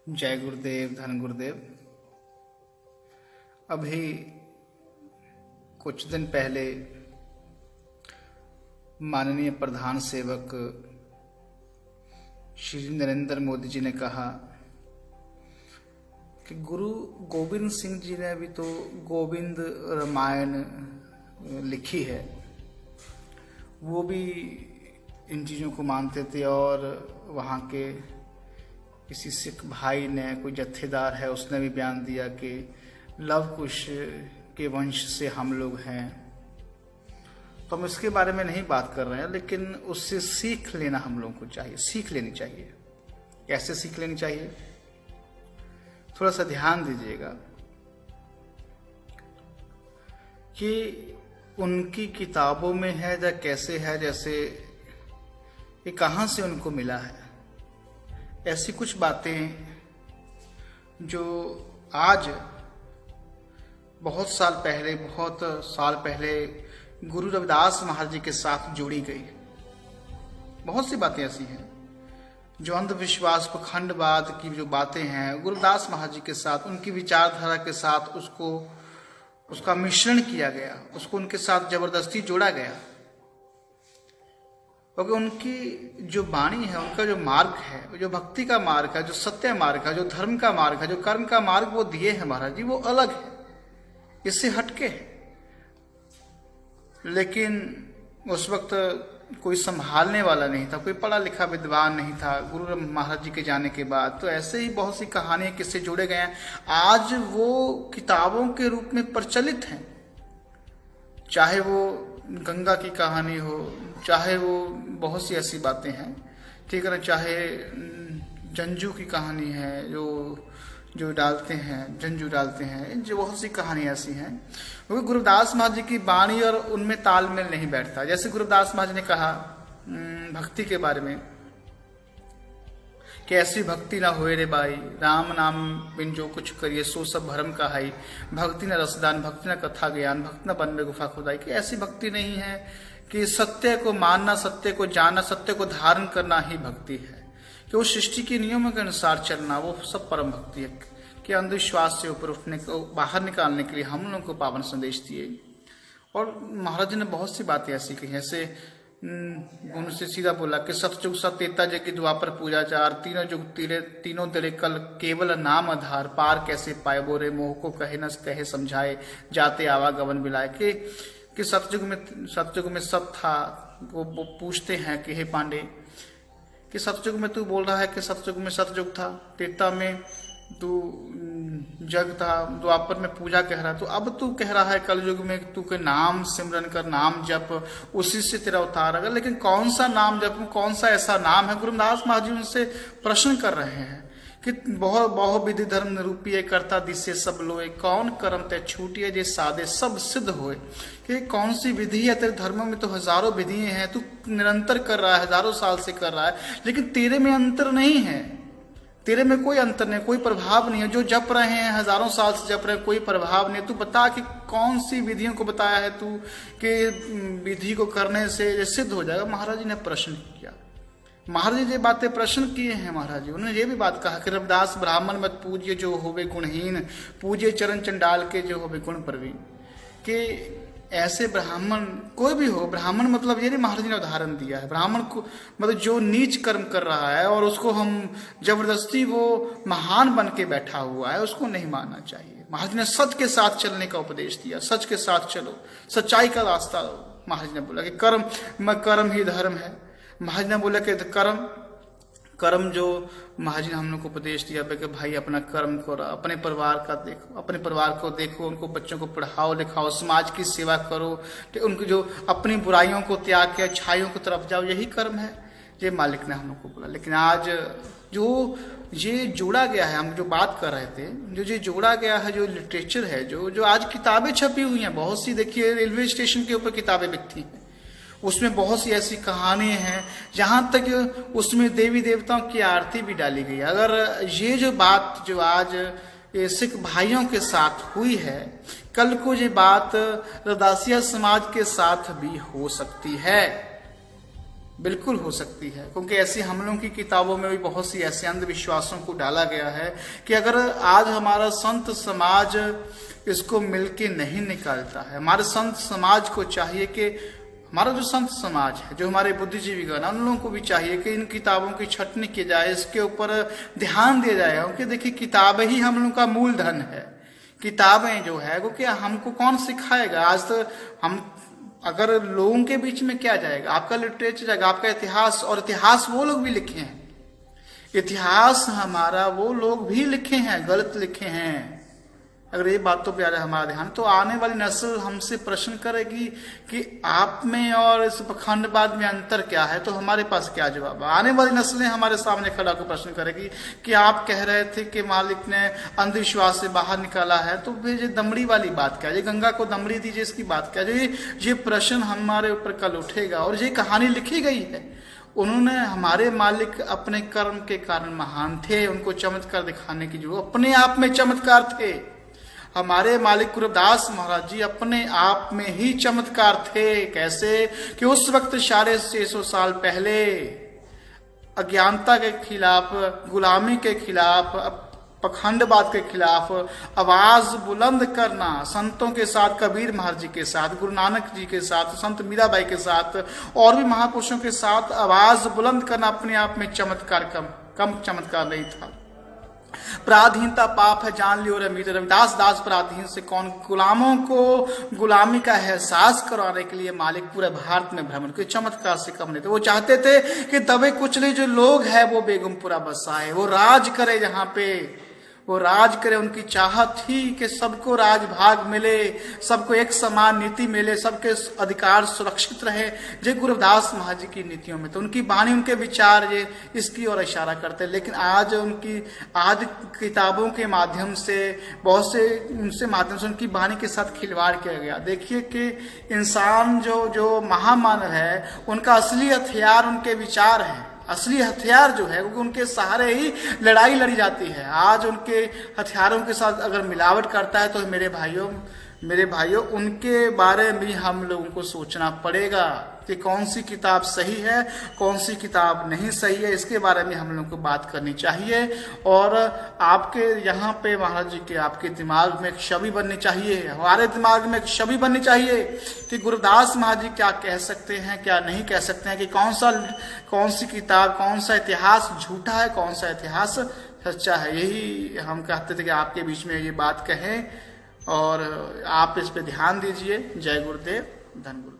जय गुरुदेव, धन गुरुदेव। अभी कुछ दिन पहले माननीय प्रधान सेवक श्री नरेंद्र मोदी जी ने कहा कि गुरु गोविंद सिंह जी ने भी तो गोविंद रामायण लिखी है, वो भी इन चीज़ों को मानते थे। और वहाँ के किसी सिख भाई ने, कोई जत्थेदार है, उसने भी बयान दिया कि लव कुश के वंश से हम लोग हैं। तो हम इसके बारे में नहीं बात कर रहे हैं, लेकिन उससे सीख लेना हम लोगों को चाहिए, सीख लेनी चाहिए। कैसे सीख लेनी चाहिए, थोड़ा सा ध्यान दीजिएगा कि उनकी किताबों में है या कैसे है, जैसे ये कहाँ से उनको मिला है। ऐसी कुछ बातें जो आज बहुत साल पहले गुरु रविदास महाराज जी के साथ जोड़ी गई। बहुत सी बातें ऐसी हैं जो अंधविश्वास, पखंडवाद की जो बातें हैं, गुरुदास महाराज जी के साथ, उनकी विचारधारा के साथ उसका मिश्रण किया गया, उसको उनके साथ जबरदस्ती जोड़ा गया। क्योंकि उनकी जो वाणी है, उनका जो मार्ग है, जो भक्ति का मार्ग है, जो सत्य मार्ग है, जो धर्म का मार्ग है, जो कर्म का मार्ग वो दिए हैं महाराज जी, वो अलग है, इससे हटके है। लेकिन उस वक्त कोई संभालने वाला नहीं था, कोई पढ़ा लिखा विद्वान नहीं था गुरु महाराज जी के जाने के बाद। तो ऐसे ही बहुत सी कहानियां किससे जुड़े गए हैं, आज वो किताबों के रूप में प्रचलित हैं। चाहे वो गंगा की कहानी हो, चाहे वो बहुत सी ऐसी बातें हैं, ठीक है ना, चाहे जंजू की कहानी है जो डालते हैं, जंजू डालते हैं, जो बहुत सी कहानियां ऐसी हैं। क्योंकि गुरुदास महाराज जी की वाणी और उनमें तालमेल नहीं बैठता। जैसे गुरुदास महाराज ने कहा भक्ति के बारे में कि ऐसी भक्ति ना होए रे बाई, राम नाम बिन जो कुछ करिए सो सब भरम का हाई, भक्ति न रसदान, भक्ति न कथा ज्ञान, भक्ति न बन में गुफा खुदाई। कि ऐसी भक्ति नहीं है कि सत्य को मानना, सत्य को जानना, सत्य को धारण करना ही भक्ति है, कि वो सृष्टि के नियमों के अनुसार चलना, वो सब परम भक्ति है। कि अंधविश्वास से ऊपर उठने को, बाहर निकालने के लिए हम लोगों को पावन संदेश दिए। और महाराज जी ने बहुत सी बातें ऐसी कही, ऐसे उनसे सीधा बोला कि सतयुग सत्यता जग की द्वापर पूजा चार, तीनों जुग तीनों तेरे कल केवल नाम आधार, पार कैसे पाए बोरे मोह को कहे न कहे समझाए, जाते आवागमन बिलाए। कि सतयुग में सब था। वो पूछते हैं कि हे पांडे, कि सतयुग में तू बोल रहा है कि सतयुग में सतयुग था, त्रेता में तू जग था, द्वापर में पूजा कह रहा, तो अब तू कह रहा है कलयुग में तू के नाम सिमरन कर, नाम जप, उसी से तेरा उतार अगर। लेकिन कौन सा नाम जप, कौन सा ऐसा नाम है? गुरुदास महाराज जी उनसे प्रश्न कर रहे हैं कि बहु विधि धर्म निरूपिय करता दिसे सब लोए, कौन कर्म तय छूटिए जे सादे सब सिद्ध होए। कि कौन सी विधि है? तेरे धर्म में तो हजारों विधियां हैं, तू निरंतर कर रहा है, हजारों साल से कर रहा है, लेकिन तेरे में अंतर नहीं है, तेरे में कोई अंतर नहीं, कोई प्रभाव नहीं है। जो जप रहे हैं, हजारों साल से जप रहे हैं, कोई प्रभाव नहीं। तू बता कि कौन सी विधियों को बताया है तू कि विधि को करने से सिद्ध हो जाएगा। महाराज जी ने प्रश्न किया। महाराज जी ये बातें प्रश्न किए हैं। महाराज जी उन्होंने ये भी बात कहा कि रविदास ब्राह्मण मत पूजिए जो होवे गुणहीन, पूजिए चरण चंडाल के जो होवे गुण प्रवीण। कि ऐसे ब्राह्मण कोई भी हो, ब्राह्मण मतलब ये नहीं, महाराज जी ने उदाहरण दिया है, ब्राह्मण को मतलब जो नीच कर्म कर रहा है और उसको हम जबरदस्ती वो महान बन के बैठा हुआ है, उसको नहीं मानना चाहिए। महाराज ने सच के साथ चलने का उपदेश दिया, सच के साथ चलो, सच्चाई का रास्ता लो। महाराज ने बोला कि कर्म ही धर्म है। महाराज ने बोला कि कर्म जो महाराज ने हम लोग को उपदेश दिया कि भाई अपना कर्म करो, अपने परिवार का देखो, अपने परिवार को देखो, उनको बच्चों को पढ़ाओ लिखाओ, समाज की सेवा करो, तो उनको जो अपनी बुराइयों को त्याग के अच्छाइयों की तरफ जाओ, यही कर्म है। ये मालिक ने हम लोग को बोला। लेकिन आज जो ये जोड़ा गया है, हम जो बात कर रहे थे, जो ये जोड़ा गया है, जो लिटरेचर है, जो आज किताबें छपी हुई हैं बहुत सी, देखिए रेलवे स्टेशन के ऊपर किताबें बिकती हैं, उसमें बहुत सी ऐसी कहानियां हैं, जहां तक उसमें देवी देवताओं की आरती भी डाली गई है। अगर ये जो बात जो आज ये सिख भाइयों के साथ हुई है, कल को ये बात रविदासिया समाज के साथ भी हो सकती है। बिल्कुल हो सकती है, क्योंकि ऐसी हम लोगों की किताबों में भी बहुत सी ऐसे अंधविश्वासों को डाला गया है कि अगर आज हमारा संत समाज इसको मिलके नहीं निकालता है, हमारे संत समाज को चाहिए कि हमारा जो संत समाज है, जो हमारे बुद्धिजीवी गण, उन लोगों को भी चाहिए कि इन किताबों की छटनी की जाए, इसके ऊपर ध्यान दिया जाए। क्योंकि देखिए किताबें ही हम लोगों का मूलधन है। किताबें जो है क्योंकि हमको कौन सिखाएगा? आज तो हम अगर लोगों के बीच में क्या जाएगा? आपका लिटरेचर जाएगा, आपका इतिहास, और इतिहास वो लोग भी लिखे हैं, इतिहास हमारा वो लोग भी लिखे हैं, गलत लिखे हैं। अगर ये बातों पे आ जाए हमारा ध्यान, तो आने वाली नस्ल हमसे प्रश्न करेगी कि आप में और इस पखंडवाद में अंतर क्या है, तो हमारे पास क्या जवाब है? आने वाली नस्लें हमारे सामने खड़ा होकर प्रश्न करेगी कि आप कह रहे थे कि मालिक ने अंधविश्वास से बाहर निकाला है, तो फिर ये दमड़ी वाली बात क्या है? ये गंगा को दमड़ी दीजिए, इसकी बात क्या है? ये प्रश्न हमारे ऊपर कल उठेगा। और ये कहानी लिखी गई है, उन्होंने, हमारे मालिक अपने कर्म के कारण महान थे, उनको चमत्कार दिखाने की जो अपने आप में चमत्कार थे। हमारे मालिक गुरुदास महाराज जी अपने आप में ही चमत्कार थे। कैसे? कि उस वक्त 650 साल पहले अज्ञानता के खिलाफ, गुलामी के खिलाफ, पखंडवाद के खिलाफ आवाज बुलंद करना, संतों के साथ, कबीर महाराज जी के साथ, गुरु नानक जी के साथ, संत मीराबाई के साथ और भी महापुरुषों के साथ आवाज बुलंद करना अपने आप में चमत्कार, कम चमत्कार नहीं था। पराधीनता पाप है जान लियो रे मीटर, रविदास दास पराधीन से कौन? गुलामों को गुलामी का एहसास करवाने के लिए मालिक पूरे भारत में भ्रमण के चमत्कार से कम नहीं थे। वो चाहते थे कि दबे कुचले जो लोग हैं वो बेगमपुरा बसाए, वो राज करे, जहां पे वो राज करे। उनकी चाहत थी कि सबको राज भाग मिले, सबको एक समान नीति मिले, सबके अधिकार सुरक्षित रहे। जय गुरुदास महाराज जी की नीतियों में तो उनकी वाणी, उनके विचार ये इसकी ओर इशारा करते। लेकिन आज आज किताबों के माध्यम से, बहुत से उनसे माध्यम से उनकी वाणी के साथ खिलवाड़ किया गया। देखिए कि इंसान जो महामानव है, उनका असली हथियार उनके विचार है। असली हथियार जो है वो उनके सहारे ही लड़ाई लड़ी जाती है। आज उनके हथियारों के साथ अगर मिलावट करता है तो मेरे भाइयों उनके बारे में हम लोगों को सोचना पड़ेगा कि कौन सी किताब सही है, कौन सी किताब नहीं सही है। इसके बारे में हम लोगों को बात करनी चाहिए। और आपके यहाँ पे महाराज जी के, आपके दिमाग में एक छवि बननी चाहिए, हमारे दिमाग में एक छवि बननी चाहिए कि गुरुदास महाराज जी क्या कह सकते हैं, क्या नहीं कह सकते हैं, कि कौन सी किताब, कौन सा इतिहास झूठा है, कौन सा इतिहास सच्चा है। यही हम कहते थे कि आपके बीच में ये बात कहें और आप इस पे ध्यान दीजिए। जय गुरुदेव, धन गुरुदेव।